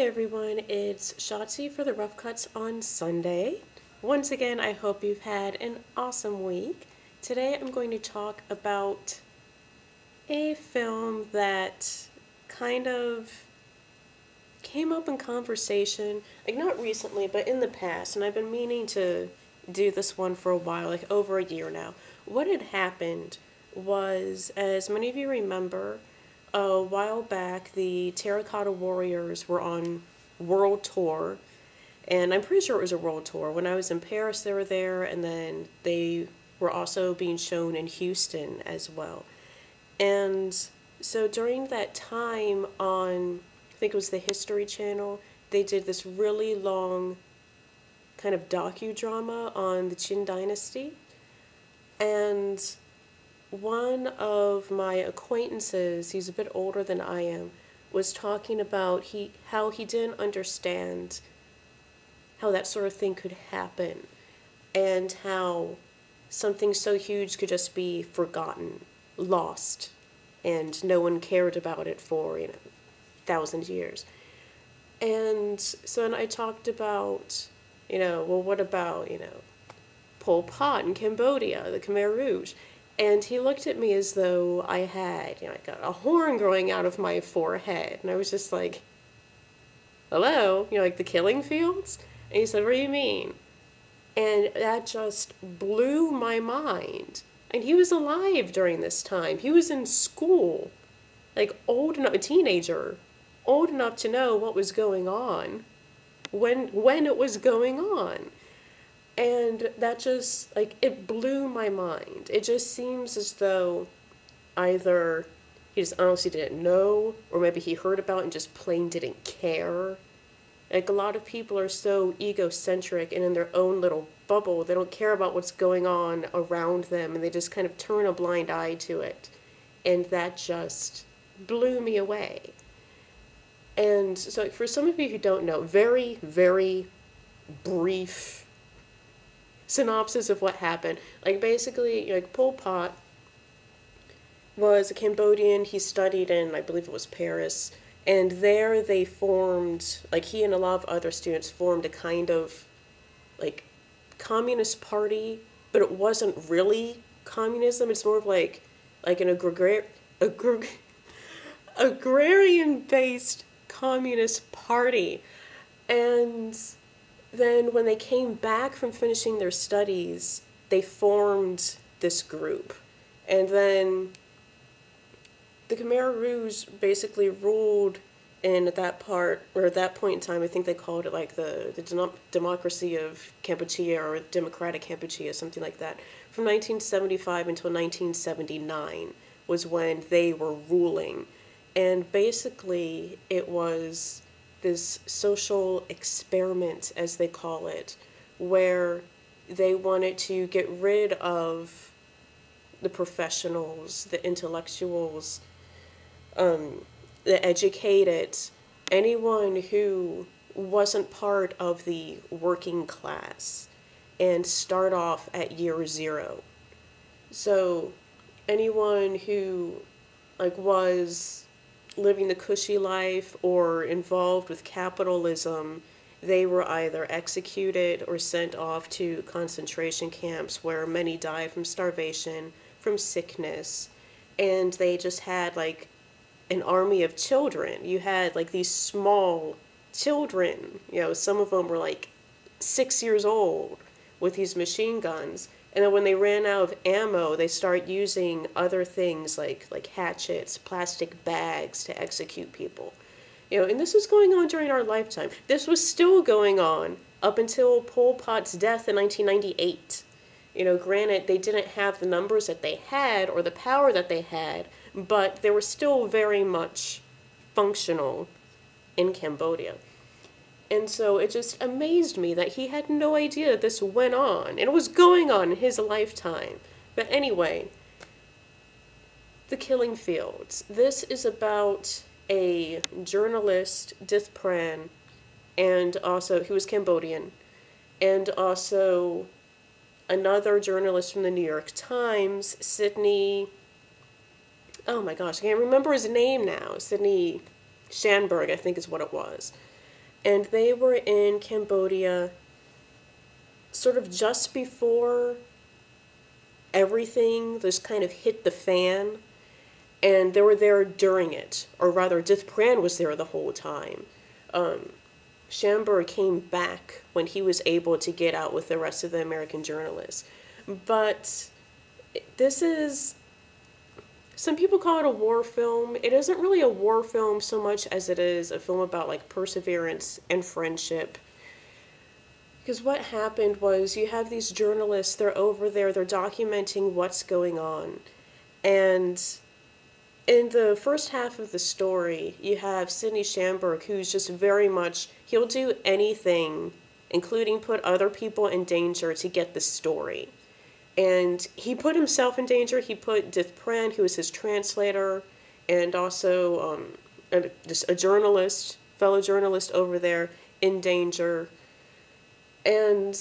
everyone, it's Shotzi for the Rough Cuts on Sunday. Once again, I hope you've had an awesome week. Today I'm going to talk about a film that kind of came up in conversation, like not recently, but in the past, and I've been meaning to do this one for a while, like over a year now. What had happened was, as many of you remember, a while back, the Terracotta Warriors were on world tour, and I'm pretty sure it was a world tour. When I was in Paris, they were there, and then they were also being shown in Houston as well. And so during that time on, I think it was the History Channel, they did this really long kind of docudrama on the Qin Dynasty, and one of my acquaintances, he's a bit older than I am, was talking about how he didn't understand how that sort of thing could happen, and how something so huge could just be forgotten, lost, and no one cared about it for, thousands of years. And so then I talked about, well, what about, Pol Pot in Cambodia, the Khmer Rouge? And he looked at me as though I had, got a horn growing out of my forehead. And I was just like, hello? Like the killing fields? And he said, what do you mean? And that just blew my mind. And he was alive during this time. He was in school, like old enough, a teenager, old enough to know what was going on, when it was going on. And that just, it blew my mind. It just seems as though either he just honestly didn't know, or maybe he heard about it and just plain didn't care. Like, a lot of people are so egocentric and in their own little bubble, they don't care about what's going on around them, and they just kind of turn a blind eye to it. And that just blew me away. And so, for some of you who don't know, very, very brief synopsis of what happened. Basically, Pol Pot was a Cambodian. He studied in, I believe it was Paris, and there they formed, he and a lot of other students formed a kind of, communist party, but it wasn't really communism. It's more of an agrarian-based communist party. And then when they came back from finishing their studies, they formed this group. And then the Khmer Rouge basically ruled at that point in time, I think they called it the Democracy of Kampuchea, or Democratic Kampuchea, something like that. From 1975 until 1979 was when they were ruling. And basically it was this social experiment, as they call it, where they wanted to get rid of the professionals, the intellectuals, the educated, anyone who wasn't part of the working class, and start off at year zero. So anyone who was living the cushy life or involved with capitalism, they were either executed or sent off to concentration camps where many died from starvation, from sickness, and they just had an army of children. You had these small children, some of them were 6 years old with these machine guns. And then when they ran out of ammo, they start using other things like hatchets, plastic bags to execute people. And this was going on during our lifetime. This was still going on up until Pol Pot's death in 1998. Granted, they didn't have the numbers that they had or the power that they had, but they were still very much functional in Cambodia. And so it just amazed me that he had no idea that this went on, and it was going on in his lifetime. But anyway, The Killing Fields. This is about a journalist, Dith Pran, and also, he was Cambodian, and also another journalist from the New York Times, Sydney, oh my gosh, I can't remember his name now, Sydney Schanberg, I think is what it was. and they were in Cambodia sort of just before everything just kind of hit the fan, and they were there during it, or rather, Dith Pran was there the whole time. Schamberg came back when he was able to get out with the rest of the American journalists. But this is, some people call it a war film. It isn't really a war film so much as it is a film about like perseverance and friendship. Because what happened was you have these journalists, they're over there, they're documenting what's going on. And in the first half of the story, you have Sidney Schamberg, who's just very much, he'll do anything, including put other people in danger to get the story. And he put himself in danger. He put Dith Pran, who was his translator, and also just a journalist, fellow journalist over there, in danger. And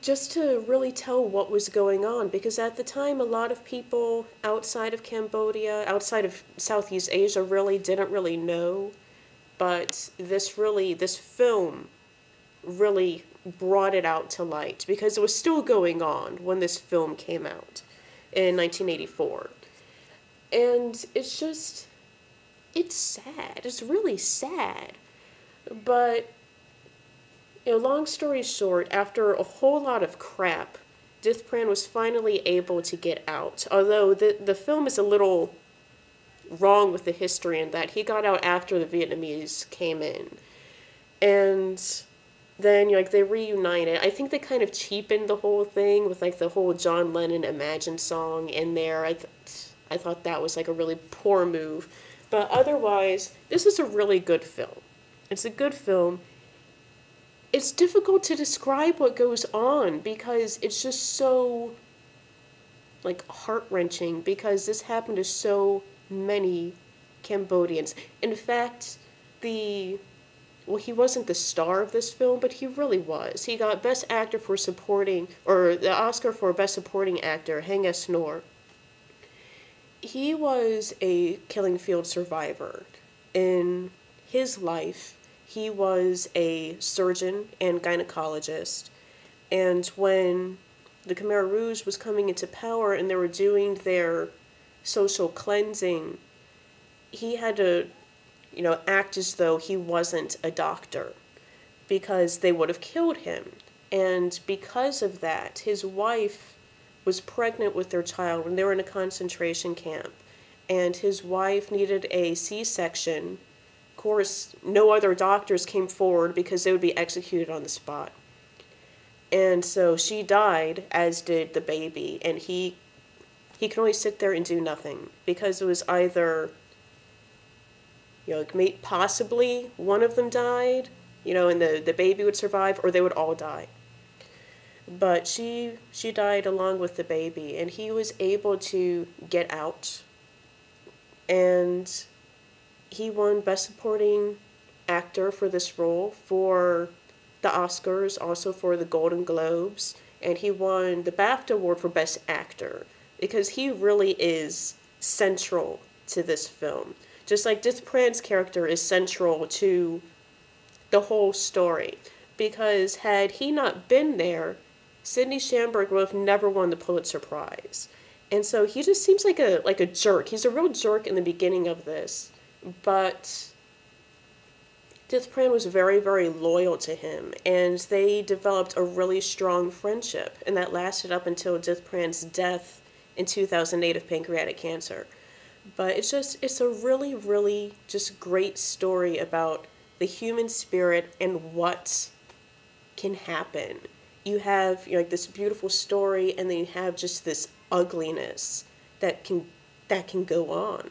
just to really tell what was going on, because at the time a lot of people outside of Cambodia, outside of Southeast Asia, really didn't really know, but this film really brought it out to light, because it was still going on when this film came out in 1984. And it's sad, it's really sad, but long story short, after a whole lot of crap, Dith Pran was finally able to get out. Although the film is a little wrong with the history in that he got out after the Vietnamese came in. And then they reunited. I think they kind of cheapened the whole thing with the whole John Lennon Imagine song in there. I thought that was a really poor move. But otherwise, this is a really good film. It's a good film. It's difficult to describe what goes on because it's just so heart-wrenching, because this happened to so many Cambodians. In fact, he wasn't the star of this film, but he really was. He got Best Actor for Supporting, or the Oscar for Best Supporting Actor, Haing. He was a killing field survivor. In his life, he was a surgeon and gynecologist, and when the Khmer Rouge was coming into power and they were doing their social cleansing, he had to, act as though he wasn't a doctor, because they would have killed him. And because of that, his wife was pregnant with their child when they were in a concentration camp, and his wife needed a C-section. Of course, no other doctors came forward because they would be executed on the spot. And so she died, as did the baby, and he could only sit there and do nothing, because it was either, possibly one of them died, and the baby would survive, or they would all die. But she died along with the baby, and he was able to get out, and he won Best Supporting Actor for this role for the Oscars, also for the Golden Globes, and he won the BAFTA Award for Best Actor, because he really is central to this film. Just like Dith Pran's character is central to the whole story, because had he not been there, Sidney Schamberg would have never won the Pulitzer Prize. And so he just seems like a jerk. He's a real jerk in the beginning of this. But Dith Pran was very, very loyal to him, and they developed a really strong friendship, and that lasted up until Dith Pran's death in 2008 of pancreatic cancer. But it's a really, really just great story about the human spirit and what can happen. You have this beautiful story, and then you have just this ugliness that can go on.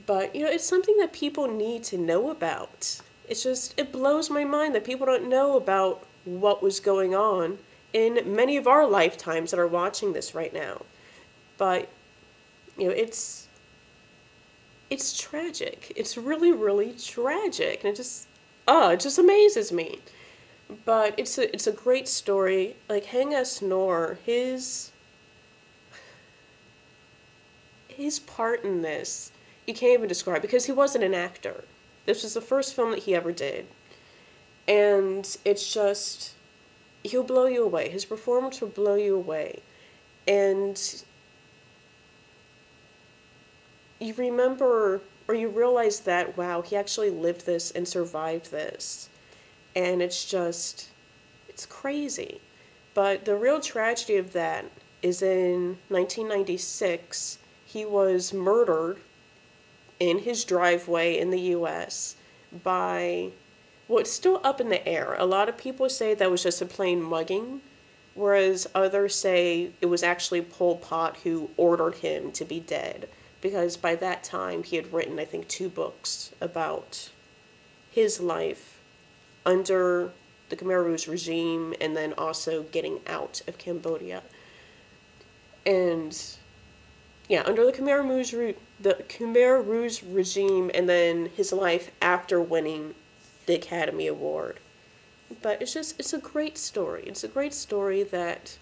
But, it's something that people need to know about. It blows my mind that people don't know about what was going on in many of our lifetimes that are watching this right now. But, it's tragic. It's really, really tragic. And it just amazes me. But it's a great story. Haing, his part in this, you can't even describe, because he wasn't an actor. This was the first film that he ever did. And it's just, he'll blow you away. His performance will blow you away. And you remember, or you realize that, wow, he actually lived this and survived this. And it's just, it's crazy. But the real tragedy of that is in 1996, he was murdered in his driveway in the US by, well, it's still up in the air. A lot of people say that was just a plain mugging, whereas others say it was actually Pol Pot who ordered him to be dead, because by that time he had written, I think, 2 books about his life under the Khmer Rouge regime and then also getting out of Cambodia. And yeah, under the Khmer Rouge regime, and then his life after winning the Academy Award. But it's a great story. It's a great story that,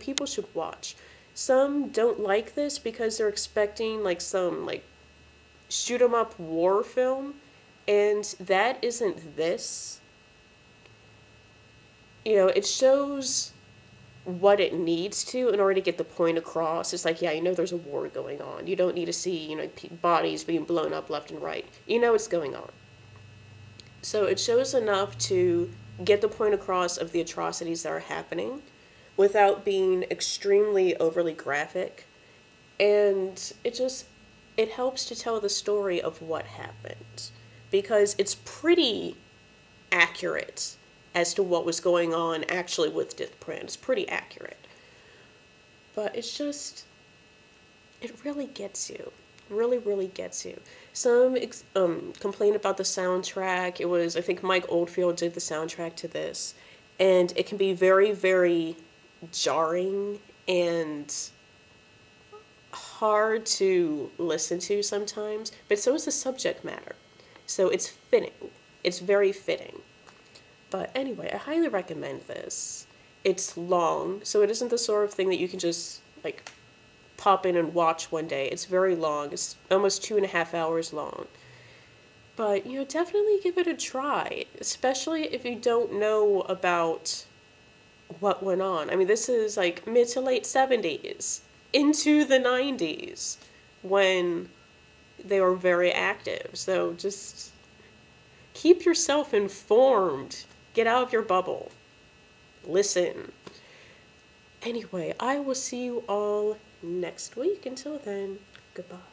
people should watch. Some don't like this because they're expecting like some like shoot 'em up war film, and that isn't this. It shows what it needs to in order to get the point across. It's like, yeah, there's a war going on. You don't need to see, bodies being blown up left and right. It's going on. So it shows enough to get the point across of the atrocities that are happening without being extremely overly graphic. And it helps to tell the story of what happened, because it's pretty accurate as to what was going on actually with Death Print. It's pretty accurate. But it really gets you. Really, really gets you. Some complain about the soundtrack. It was, I think, Mike Oldfield did the soundtrack to this. And it can be very, very jarring and hard to listen to sometimes. But so is the subject matter. So it's fitting. It's very fitting. But anyway, I highly recommend this. It's long, so it isn't the sort of thing that you can just, like, pop in and watch one day. It's very long. It's almost 2.5 hours long. But, definitely give it a try, especially if you don't know about what went on. I mean, this is, like, mid to late 70s, into the 90s, when they were very active. So just keep yourself informed. Get out of your bubble. Listen. Anyway, I will see you all next week. Until then, goodbye.